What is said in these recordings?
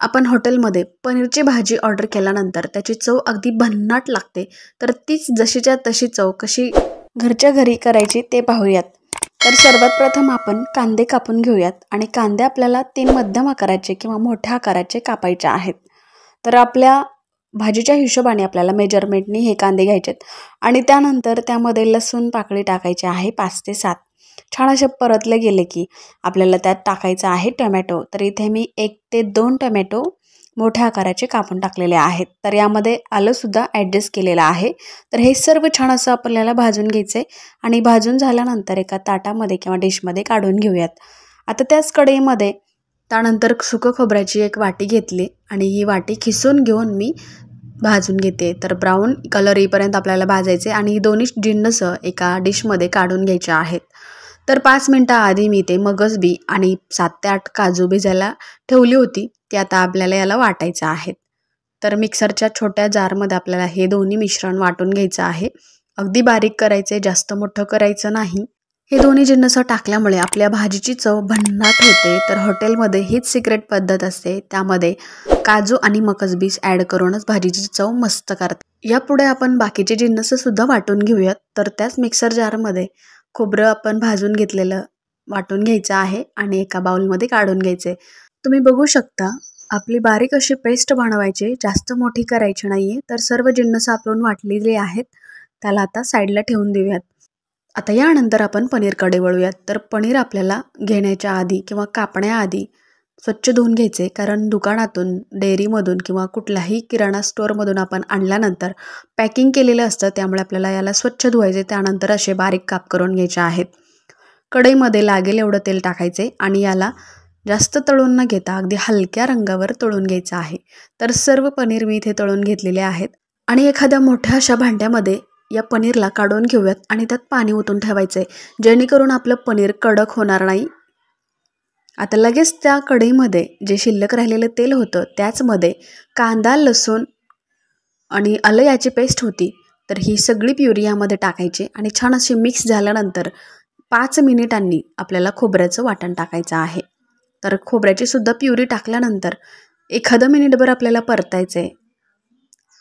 आपण हॉटेलमध्ये पनीरची भाजी ऑर्डर केल्यानंतर त्याची चव अगदी भन्नाट लागते, तर तीच जशीच्या तशी चव कशी घरच्या घरी करायची ते पाहूयात। तर सर्वात प्रथम आपण कांदे कापून घेऊयात आणि कांदे आपल्याला 3 मध्यम आकाराचे किंवा मोठ्या आकाराचे कापायचे आहेत। तर आपल्या भाजीच्या हिशोबाने आपल्याला मेजरमेंटनी हे कांदे घ्यायचे आणि त्यानंतर त्यामध्ये लसूण पाकळी टाकायची आहे 5 ते 7। छान असे परतले गेले की आपल्याला त्यात टाकायचं आहे टोमॅटो। तर इथे मी 1 ते 2 टोमॅटो मोठ्या आकाराचे कापून टाकलेले आहेत। तर यामध्ये आलं सुद्धा ॲडजस्ट केलेलं आहे। तर हे सर्व छान असं आपल्याला भाजून घ्यायचे आणि भाजून झाल्यानंतर एका ताटामध्ये किंवा डिशमध्ये काढून घेऊयात। आता त्याच कढईमध्ये त्यानंतर सुकं खोबऱ्याची एक वाटी घेतली आणि ही वाटी खिसून घेऊन मी भाजून घेते। तर ब्राऊन कलर येईपर्यंत आपल्याला भाजायचे आणि ही दोन्ही जिन्नस एका डिशमध्ये काढून घ्यायचे आहेत। तर 5 मिनिटं आधी मी ते मगज बी आणि 7 ते 8 काजू भिजायला ठेवली होती, ते आता आपल्याला याला वाटायचं आहे। तर मिक्सरच्या छोट्या जारमध्ये आपल्याला हे दोन्ही मिश्रण वाटून घ्यायचं आहे। अगदी बारीक करायचे, जास्त मोठं करायचं नाही। हे दोन्ही जिन्नस टाकल्यामुळे आपल्या भाजीची चव भन्नाट होते। तर हॉटेलमध्ये हीच सिक्रेट पद्धत असते, त्यामध्ये काजू आणि मगजबीज ॲड करूनच भाजीची चव मस्त करतात। यापुढे आपण बाकीचे जिन्नस सुद्धा वाटून घेऊयात। तर त्याच मिक्सर जारमध्ये खोबरं आपण भाजून घेतलेलं वाटून घ्यायचं आहे आणि एका बाउलमध्ये काढून घ्यायचे। तुम्ही बघू शकता आपली बारीक अशी पेस्ट बनवायची, जास्त मोठी करायची नाहीये। तर सर्व जिन्नस आपण वाटलेले आहेत, त्याला आता साईडला ठेवून देऊयात। आता यानंतर आपण पनीरकडे वळूयात। तर पनीर आपल्याला घेण्याच्या आधी किंवा कापण्याआधी स्वच्छ धुवून घ्यायचे, कारण दुकानातून, डेअरीमधून किंवा कुठल्याही किराणा स्टोअरमधून आपण आणल्यानंतर पॅकिंग केलेलं असतं, त्यामुळे आपल्याला याला स्वच्छ धुवायचे। त्यानंतर असे बारीक काप करून घ्यायचे आहेत। कढईमध्ये लागेल एवढं तेल टाकायचे आणि याला जास्त तळून न घेता अगदी हलक्या रंगावर तळून घ्यायचं आहे। तर सर्व पनीर मी इथे तळून घेतलेले आहेत आणि एखाद्या मोठ्या अशा भांड्यामध्ये या पनीरला काढून घेऊयात आणि त्यात पाणी ओतून ठेवायचे, जेणेकरून आपलं पनीर कडक होणार नाही। आता लगेच त्या कढईमध्ये जे शिल्लक राहिलेलं तेल होतं त्याचमध्ये कांदा, लसूण आणि आलं याची पेस्ट होती, तर ही सगळी प्युरी यामध्ये टाकायची आणि छान अशी मिक्स झाल्यानंतर 5 मिनिटांनी आपल्याला खोबऱ्याचं वाटण टाकायचं आहे। तर खोबऱ्याची सुद्धा प्युरी टाकल्यानंतर एखादं मिनिटभर आपल्याला परतायचं आहे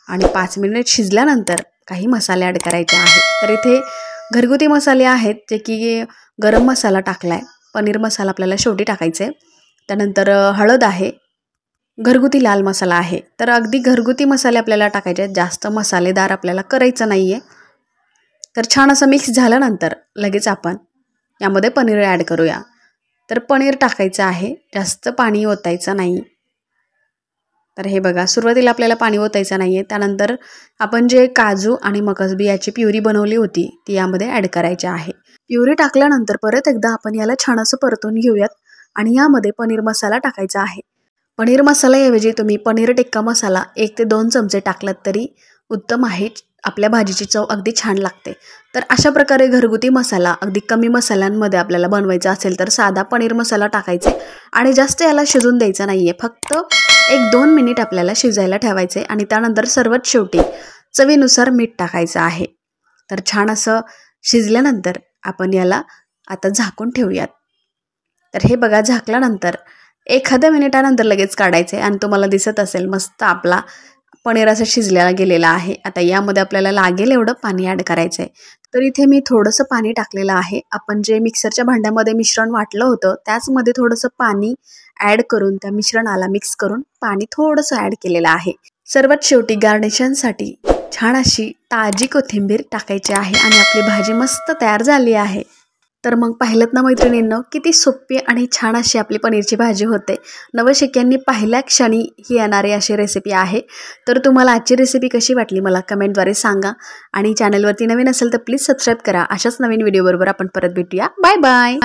आणि 5 मिनिट शिजल्यानंतर काही मसाले ॲड करायचे आहेत। तर इथे घरगुती मसाले आहेत, जे की गरम मसाला टाकलाय, पनीर मसाला आपल्याला शेवटी टाकायचा आहे। त्यानंतर हळद आहे, घरगुती लाल मसाला आहे। तर अगदी घरगुती मसाले आपल्याला टाकायचे आहेत, जास्त मसालेदार आपल्याला करायचं नाही आहे। तर छान असं मिक्स झाल्यानंतर लगेच आपण यामध्ये पनीर ॲड करूया। तर पनीर टाकायचं आहे, जास्त पाणी ओतायचं नाही। तर हे बघा, सुरुवातीला आपल्याला पाणी ओतायचं नाही आहे। त्यानंतर आपण जे काजू आणि मगजबी याची प्युरी बनवली होती ती यामध्ये ॲड करायची आहे। प्युरी टाकल्यानंतर परत एकदा आपण याला छान असं परतून घेऊयात आणि यामध्ये पनीर मसाला टाकायचा आहे। पनीर मसाल्याऐवजी तुम्ही पनीर टिक्का मसाला 1 ते 2 चमचे टाकलात तरी उत्तम आहे, आपल्या भाजीची चव अगदी छान लागते। तर अशा प्रकारे घरगुती मसाला अगदी कमी मसाल्यांमध्ये आपल्याला बनवायचा असेल तर साधा पनीर मसाला टाकायचे आणि जास्त याला शिजून द्यायचं नाही आहे, फक्त 1-2 मिनिट आपल्याला शिजायला ठेवायचे आणि त्यानंतर सर्वात शेवटी चवीनुसार मीठ टाकायचं आहे। तर छान असं शिजल्यानंतर आपण याला आता झाकून ठेवूयात। तर हे बघा, झाकल्यानंतर एखाद्या मिनिटानंतर लगेच काढायचे आणि तुम्हाला दिसत असेल मस्त आपला पनीर असं शिजल्याला गेलेला आहे। आता यामध्ये आपल्याला लागेल एवढं पाणी ॲड करायचं आहे। तर इथे मी थोडंसं पाणी टाकलेलं आहे। आपण जे मिक्सरच्या भांड्यामध्ये मिश्रण वाटलं होतं त्याचमध्ये थोडंसं पाणी ॲड करून त्या मिश्रणाला मिक्स करून पाणी थोडंसं ॲड केलेलं आहे। सर्वात शेवटी गार्निशिंगसाठी छान अशी ताजी कोथिंबीर टाकायची आहे आणि आपली भाजी मस्त तयार झाली आहे। तर मग पाहिलं ना मैत्रिणींनो, किती सोपी आणि छान अशी आपली पनीरची भाजी होते। नवशिक्यांनी पहिल्या क्षणी ही येणारी अशी रेसिपी आहे। तर तुम्हाला आजची रेसिपी कशी वाटली मला कमेंटद्वारे सांगा आणि चॅनलवरती नवीन असेल तर प्लीज सबस्क्राईब करा। अशाच नवीन व्हिडिओबरोबर आपण परत भेटूया। Bye bye.